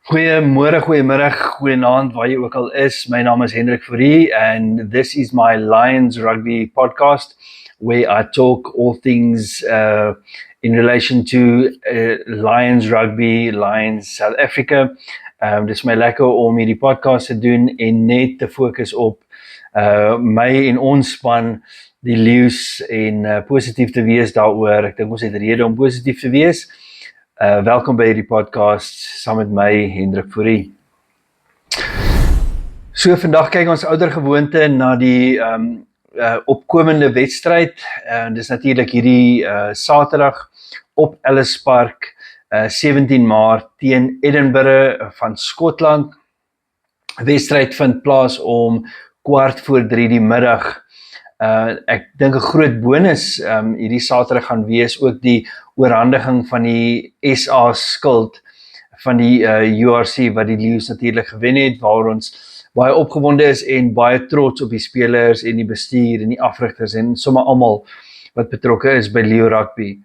Goeiemôre, goeiemiddag, goeienaand, waar jy ook al is. My naam is Hendrik Fourie and this is my Lions Rugby podcast where I talk all things in relation to Lions Rugby, Lions South Africa. Dis my lekker om hierdie podcast te doen en net te fokus op my en ons span, die leeu's en positief te wees daaroor. Ek dink ons het rede om positief te wees. Welkom by hierdie podcast saam met my Hendrik Fourie. So vandag kyk ons ouer gewoonte na die opkomende wedstryd. Dis natuurlik hierdie Saterdag op Ellis Park, 17 Maart teen Edinburgh van Skotland. Wedstryd vind plaas om 2:15 die middag. Ek dink 'n groot bonus hierdie Saterdag gaan wees ook die oorhandiging van die SA skild van die URC wat die leeu's natuurlik gewen het, waar ons baie opgewonde is en baie trots op die spelers en die bestuur en die afrigters en sommer almal wat betrokke is by Leo Rugby.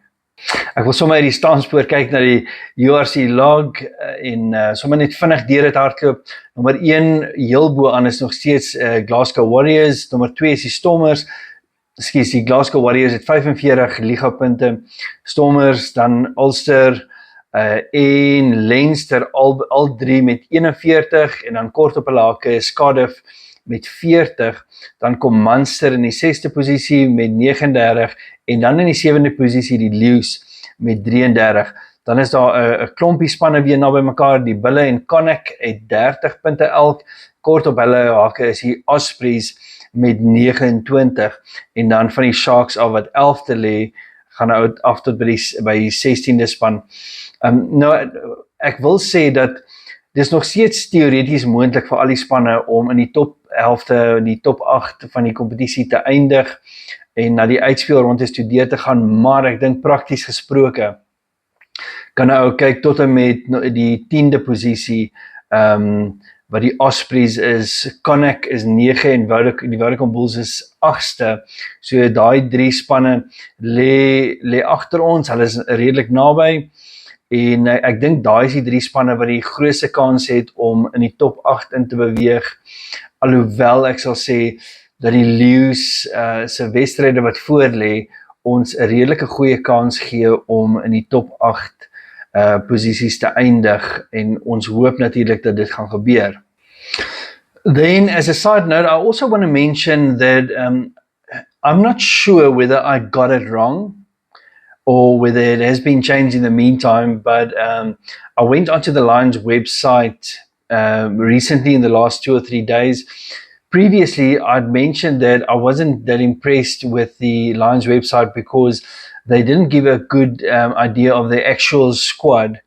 Ek wil sommer uit die standspoor kyk na die URC log en sommer net vinnig deur dit hardloop. Nommer 1 heel bo aan is nog steeds Glasgow Warriors, nommer 2 is die Stormers. Die Glasgow Warriors het 45 ligapunte, Stormers, dan Ulster en Leinster al drie met 41 en dan kort op hulle hake is Cardiff met 40, dan kom Munster in die 6de posisie met 39 en dan in die 7de posisie die Leeu's met 33. Dan is daar 'n klompie spanne weer naby mekaar, die Bulle en Connacht het 30 punte elk, kort op hulle hake is die Ospreys met 29 en dan van die Sharks af wat 11de lê, gaan af tot by die 16de span. Nou, ek wil sê dat dis nog steeds teoreties moontlik vir al die spanne om in die top helfte, in die top 8 van die kompetisie te eindig en na die uitspelrondes toe deur te gaan, maar ek dink prakties gesproke kan ou kyk tot en met die 10de posisie, wat die Ospreys is, Connacht is 9 en die Vodacom Bulls is 8ste, so daai 3 spanne lê agter ons, hulle is redelik naby, en ek dink daai is die 3 spanne wat die grootste kans het om in die top 8 in te beweeg, alhoewel ek sal sê dat die Leeu's se wedstryde wat voor lê, ons 'n redelike goeie kans gee om in die top 8 posisies te eindig en ons hoop natuurlik dat dit gaan gebeur. Then as a side note, I also want to mention that I'm not sure whether I got it wrong or whether it has been changed in the meantime, but I went onto the Lions website recently in the last 2 or 3 days. Previously, I'd mentioned that I wasn't that impressed with the Lions website because they didn't give a good idea of the actual squad.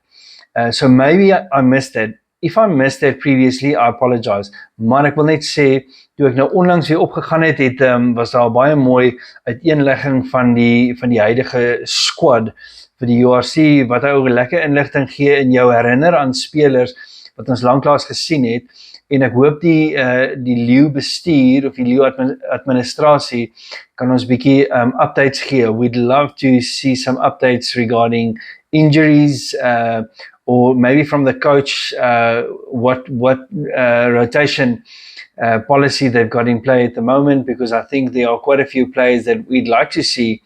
So maybe I missed that. If I missed that previously, I apologize. Maar ek wil net sê, toe ek nou onlangs weer opgegaan het, was daar baie mooi uiteenlegging van die huidige squad vir die URC, wat ou lekker inligting gee en jou herinner aan spelers wat ons lanklaas gesien het. En ek hoop die Leeu bestuur of die Leeu administrasie kan ons bietjie updates gee. We'd love to see some updates regarding injuries or maybe from the coach what rotation policy they've got in play at the moment, because I think there are quite a few players that we'd like to see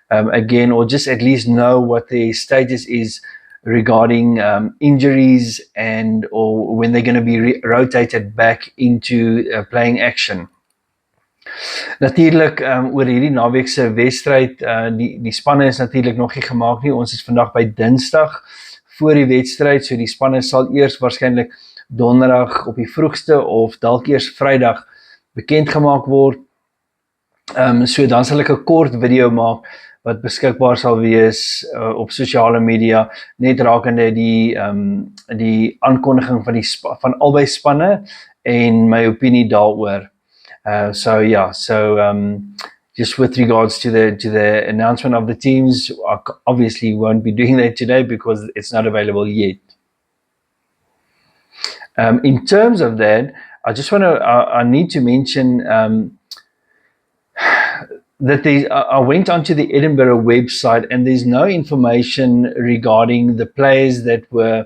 again, or just at least know what their status is regarding injuries or when they're going to be rotated back into playing action. Natuurlik oor hierdie naweek se wedstryd, die spanne is natuurlik nog nie gemaak nie. Ons is vandag by Dinsdag voor die wedstryd, so die spanne sal eers waarskynlik Donderdag op die vroegste of dalk eers Vrydag bekend gemaak word. So dan sal ek 'n kort video maak wat beskikbaar sal wees op sosiale media, net rakende die aankondiging van albei spanne en my opinie daaroor. Just with regards to the announcement of the teams, I obviously won't be doing that today because it's not available yet. In terms of that, I need to mention that I went onto the Edinburgh website and there's no information regarding the players that were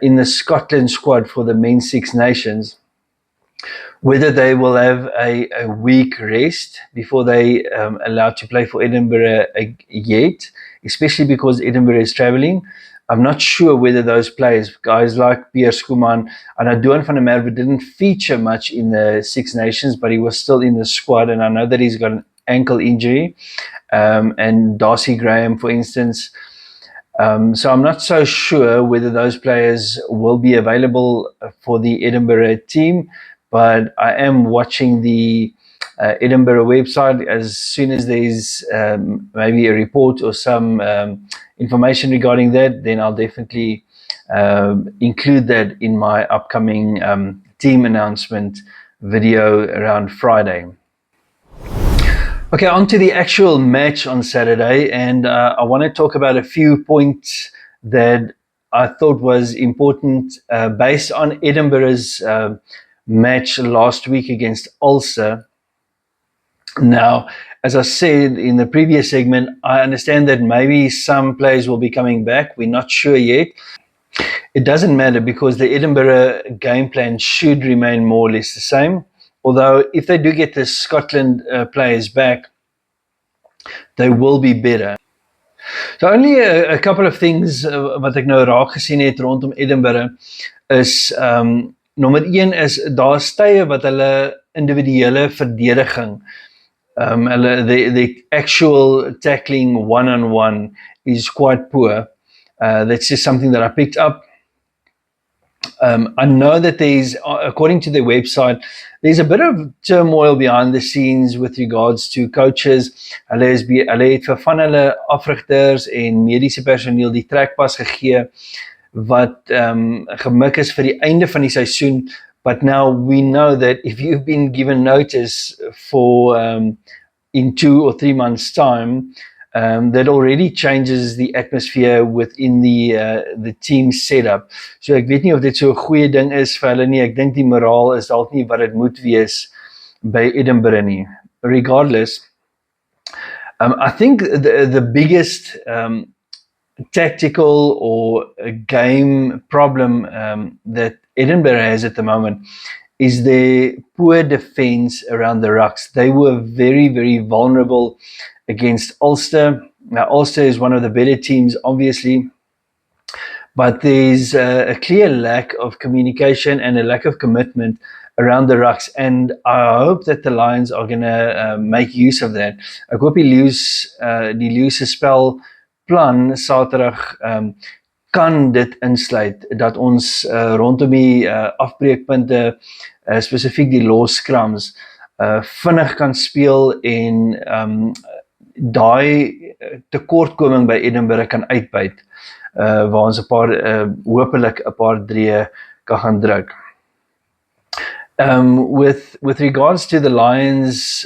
in the Scotland squad for the men's Six Nations, whether they will have a week rest before they allowed to play for Edinburgh yet, especially because Edinburgh is travelling. I'm not sure whether those players, guys like Pierre Schoeman, and Adouan van der Merwe didn't feature much in the Six Nations, but he was still in the squad, and I know that he's got an ankle injury. And Darcy Graham, for instance. So I'm not so sure whether those players will be available for the Edinburgh team, but I am watching the Edinburgh website. As soon as there's maybe a report or some information regarding that, then I'll definitely include that in my upcoming team announcement video around Friday. Okay, on to the actual match on Saturday, and I want to talk about a few points that I thought was important based on Edinburgh's match last week against Ulster. Now, as I said in the previous segment, I understand that maybe some players will be coming back. We're not sure yet. It doesn't matter because the Edinburgh game plan should remain more or less the same. Although if they do get the Scotland players back, they will be better. So only a couple of things wat ek nou raak gesien het rondom Edinburgh is nommer 1 is daar tye wat hulle individuele verdediging the actual tackling one-on-one is quite poor. That's just something that I picked up. I know that there's, according to their website, there's a bit of turmoil behind the scenes with regards to coaches. Hulle het vir van hulle afrigters en mediese personeel die trekpas gegee wat gemik is vir die einde van die seisoen. But now we know that if you've been given notice for in 2 or 3 months' time, that already changes the atmosphere within the team setup. So ek weet nie of dit so 'n goeie ding is vir hulle nie. Ek dink die moraal is dalk nie wat dit moet wees by Edinburgh nie. Regardless, I think the biggest tactical or game problem that Edinburgh has at the moment is their poor defense around the rucks. They were very, very vulnerable against Ulster. Now, Ulster is one of the better teams, obviously, but there's a clear lack of communication and a lack of commitment around the rucks, and I hope that the Lions are going to make use of that. Ek hoop die Leeu's spelplan Saterdag kan dit insluit, dat ons rondom die afbreekpunte, spesifiek die loss scrums, vinnig kan speel en daai tekortkoming by Edinburgh kan uitbuit, waar ons hopelik 'n paar drieë kan gaan druk. With regards to the Lions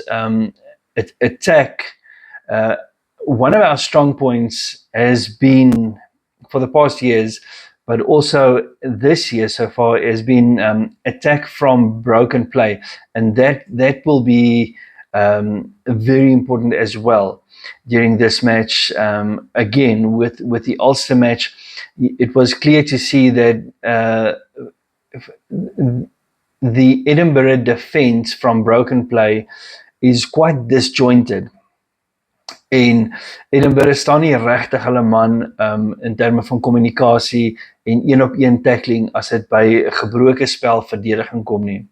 attack, one of our strong points has been, for the past years, but also this year so far, has been attack from broken play, and that will be very important as well during this match. Again, with the Ulster match, it was clear to see that the Edinburgh defense from broken play is quite disjointed. En Edinburgh staan nie regtig hulle man in terme van kommunikasie en 1-op-1 tackling as dit by gebroke spel verdediging kom nie.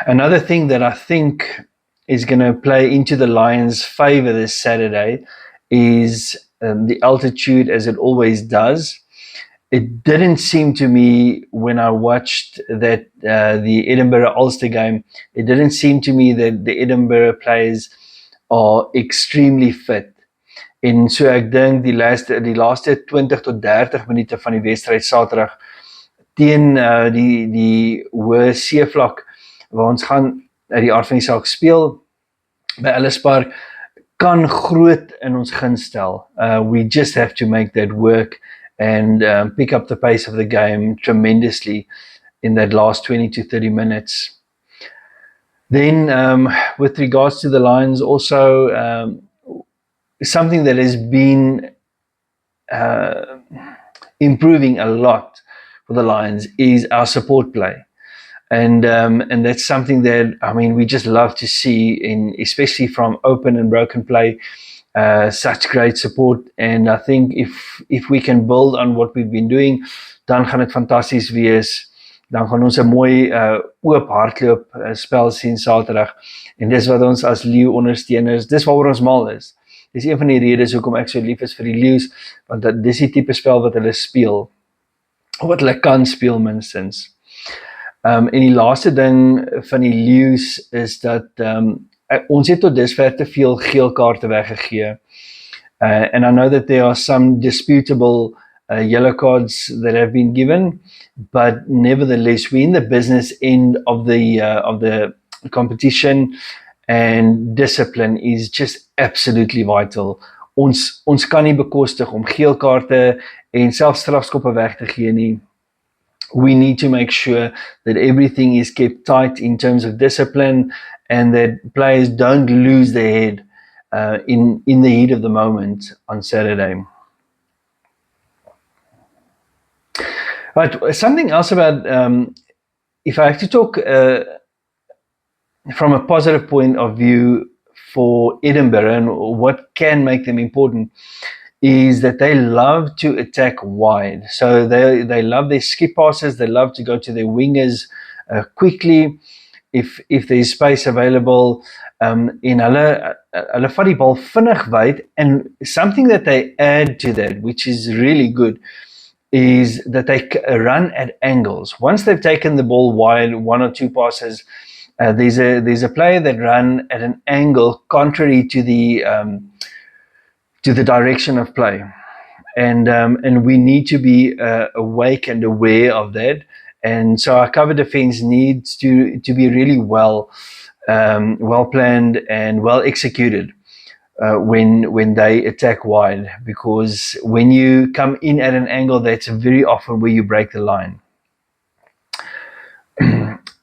Another thing that I think is going to play into the Lions' favor this Saturday is the altitude, as it always does. It didn't seem to me when I watched that the Edinburgh-Ulster game, it didn't seem to me that the Edinburgh players are extremely fit. En so ek dink die laaste 20 tot 30 minute van die wedstryd Saterdag teen die hoë seevlak waar ons gaan uit die aard van die saak speel by Ellis Park kan groot in ons guns stel. We just have to make that work and pick up the pace of the game tremendously in that last 20 to 30 minutes. Then with regards to the Lions, also something that has been improving a lot for the Lions is our support play. And that's something that, I mean, we just love to see, especially from open and broken play, such great support. And I think if we can build on what we've been doing, dan gaan dit fantasties wees. Dan gaan ons 'n mooi oop hardloop spel sien Saterdag. En dis wat ons as Leeu ondersteuners, dis waaroor ons mal is. Dis een van die redes hoekom ek so lief is vir die Leeu's, want dis die tipe spel wat hulle speel, of wat hulle kan speel minstens. En die laaste ding van die Leeu's is dat ons het tot dusver te veel geel kaarte weggegee. And I know that there are some disputable yellow cards that have been given, but nevertheless, we're in the business end of the competition, and discipline is just absolutely vital. Ons kan nie bekostig om geel kaarte en selfs strafskoppe weg te gee nie. We need to make sure that everything is kept tight in terms of discipline, and that players don't lose their head in the heat of the moment on Saturday. Right, something else about, if I have to talk from a positive point of view for Edinburgh and what can make them important, is that they love to attack wide. So they love their skip passes, they love to go to their wingers quickly if there's space available. En hulle vat die bal vinnig wyd, and something that they add to that, which is really good, is that they run at angles. Once they've taken the ball wide, one or two passes, there's a player that run at an angle contrary to the direction of play, and we need to be awake and aware of that. And so our cover defense needs to be really well planned and well executed when they attack wide, because when you come in at an angle, that's very often where you break the line.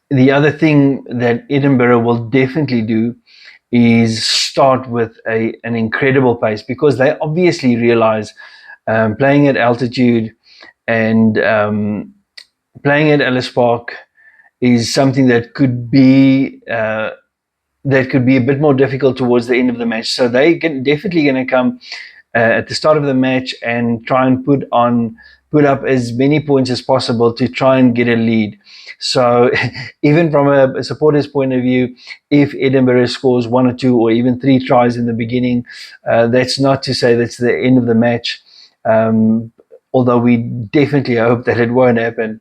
The other thing that Edinburgh will definitely do is start with an incredible pace, because they obviously realize playing at altitude and playing at Ellis Park is something that could be a bit more difficult towards the end of the match. So they're definitely going to come at the start of the match and try and put up as many points as possible to try and get a lead. So even from a supporter's point of view, if Edinburgh scores 1 or 2 or even 3 tries in the beginning, that's not to say that's the end of the match, although we definitely hope that it won't happen.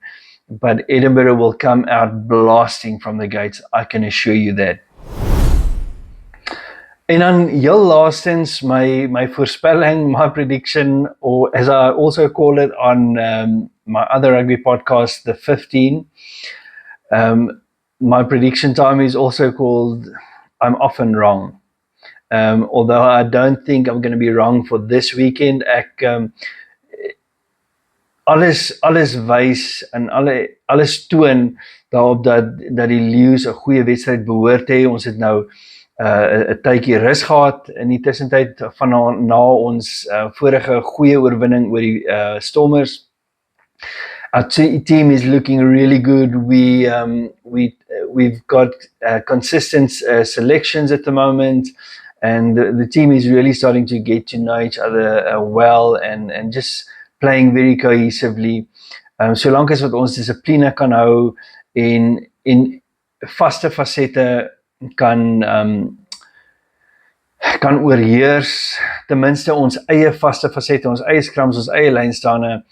But Edinburgh will come out blasting from the gates, I can assure you that. En dan heel laastens, my voorspelling, my prediction, or as I also call it on my other rugby podcast, The 15, my prediction time is also called I'm Often Wrong. Although I don't think I'm going to be wrong for this weekend. Alles wys en alles toon daarop dat die Leeu's 'n goeie wedstryd behoort te hê. Ons het nou 'n tydjie rus gehad in die tussentyd na ons vorige goeie oorwinning oor die Stormers. Our team is looking really good. We've got consistent selections at the moment, and the team is really starting to get to know each other well and just playing very cohesively. Solank as wat ons dissipline kan hou en vaste fasette kan oorheers, ten minste ons eie vaste fasette, ons eie scrums, ons eie lynstane,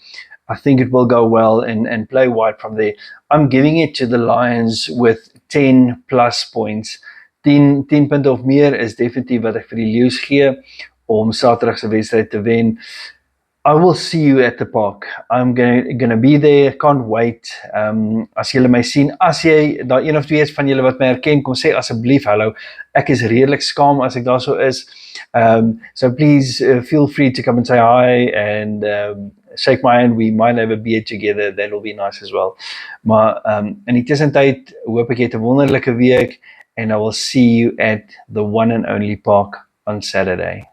I think it will go well and play wide from there. I'm giving it to the Lions with 10 plus points. 10 punte of meer is definitief wat ek vir die Leeu's gee om Saterdag se wedstryd te wen. I will see you at the park. I'm gonna be there. Can't wait. As julle my sien, as jy daar een of twee is van julle wat my herken, kom sê asseblief hallo. Ek is redelik skaam as ek daar so is. So please feel free to come and say hi and shake my hand. We might have a beer together. That will be nice as well. Maar in die tussentyd hoop ek jy het 'n wonderlike week, and I will see you at the one and only park on Saturday.